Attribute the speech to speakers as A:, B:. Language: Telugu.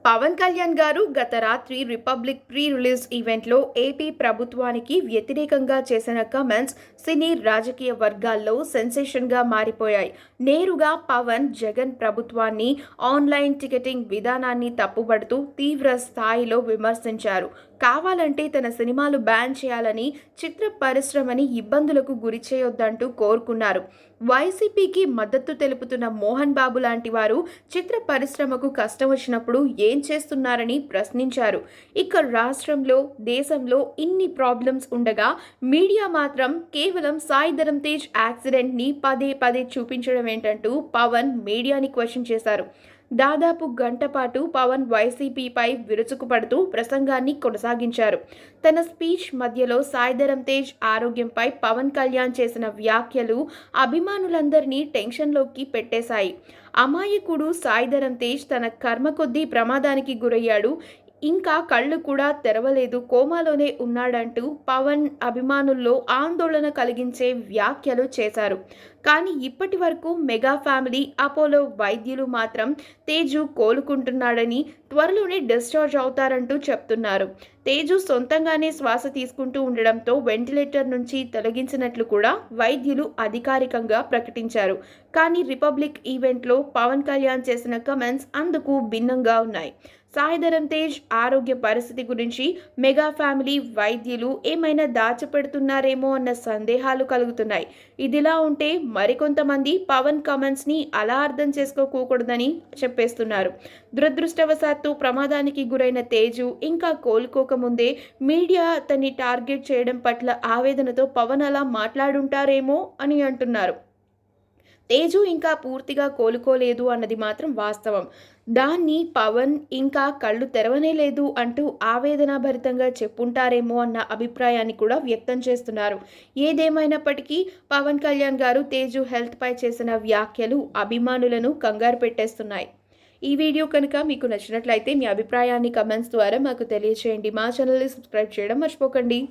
A: పవన్ కళ్యాణ్ గారు గత రాత్రి రిపబ్లిక్ ప్రీ రిలీజ్ ఈవెంట్లో ఏపీ ప్రభుత్వానికి వ్యతిరేకంగా చేసిన కమెంట్స్ సినీ రాజకీయ వర్గాల్లో సెన్సేషన్గా మారిపోయాయి. నేరుగా పవన్ జగన్ ప్రభుత్వాన్ని, ఆన్లైన్ టికెటింగ్ విధానాన్ని తప్పుబడుతూ తీవ్ర స్థాయిలో విమర్శించారు. కావాలంటే తన సినిమాలు బ్యాన్ చేయాలని, చిత్ర పరిశ్రమని ఇబ్బందులకు గురి చేయొద్దంటూ కోరుకున్నారు. వైసీపీకి మద్దతు తెలుపుతున్న మోహన్ బాబు లాంటి వారు చిత్ర పరిశ్రమకు కష్టం వచ్చినప్పుడు ఏం చేస్తున్నారని ప్రశ్నించారు. ఇక రాష్ట్రంలో, దేశంలో ఇన్ని ప్రాబ్లమ్స్ ఉండగా మీడియా మాత్రం కేవలం సాయి ధరమ్ తేజ్ యాక్సిడెంట్ని పదే పదే చూపించడం ఏంటంటూ పవన్ మీడియాని క్వశ్చన్ చేశారు. దాదాపు గంట పాటు పవన్ వైసీపీపై విరుచుకుపడుతూ ప్రసంగాన్ని కొనసాగించారు. తన స్పీచ్ మధ్యలో సాయి ధరమ్ తేజ్ ఆరోగ్యంపై పవన్ కళ్యాణ్ చేసిన వ్యాఖ్యలు అభిమానులందరినీ టెన్షన్లోకి పెట్టేశాయి. అమాయకుడు సాయి ధరమ్ తేజ్ తన కర్మ కొద్దీ ప్రమాదానికి గురయ్యాడు, ఇంకా కళ్ళు కూడా తెరవలేదు, కోమాలోనే ఉన్నాడంటూ పవన్ అభిమానుల్లో ఆందోళన కలిగించే వ్యాఖ్యలు చేశారు. కానీ ఇప్పటి వరకు మెగా ఫ్యామిలీ, అపోలో వైద్యులు మాత్రం తేజు కోలుకుంటున్నాడని, త్వరలోనే డిశ్చార్జ్ అవుతారంటూ చెప్తున్నారు. తేజు సొంతంగానే శ్వాస తీసుకుంటూ ఉండడంతో వెంటిలేటర్ నుంచి తొలగించినట్లు కూడా వైద్యులు అధికారికంగా ప్రకటించారు. కానీ రిపబ్లిక్ ఈవెంట్లో పవన్ కళ్యాణ్ చేసిన కమెంట్స్ అందుకు భిన్నంగా ఉన్నాయి. సాయి ధరమ్ తేజ్ ఆరోగ్య పరిస్థితి గురించి మెగా ఫ్యామిలీ, వైద్యులు ఏమైనా దాచిపెడుతున్నారేమో అన్న సందేహాలు కలుగుతున్నాయి. ఇదిలా ఉంటే మరికొంతమంది పవన్ కామెంట్స్ని అలా అర్థం చేసుకోకూడదని చెప్పేస్తున్నారు. దురదృష్టవశాత్తు ప్రమాదానికి గురైన తేజు ఇంకా కోలుకోకముందే మీడియా అతన్ని టార్గెట్ చేయడం పట్ల ఆవేదనతో పవన్ అలా మాట్లాడుంటారేమో అని అంటున్నారు. తేజు ఇంకా పూర్తిగా కోలుకోలేదు అన్నది మాత్రం వాస్తవం. దాన్ని పవన్ ఇంకా కళ్ళు తెరవనే లేదు అంటూ ఆవేదనాభరితంగా చెప్పుంటారేమో అన్న అభిప్రాయాన్ని కూడా వ్యక్తం చేస్తున్నారు. ఏదేమైనప్పటికీ పవన్ కళ్యాణ్ గారు తేజు హెల్త్పై చేసిన వ్యాఖ్యలు అభిమానులను కంగారు పెట్టేస్తున్నాయి. ఈ వీడియో కనుక మీకు నచ్చినట్లయితే మీ అభిప్రాయాన్ని కమెంట్స్ ద్వారా మాకు తెలియజేయండి. మా ఛానల్ని సబ్స్క్రైబ్ చేయడం మర్చిపోకండి.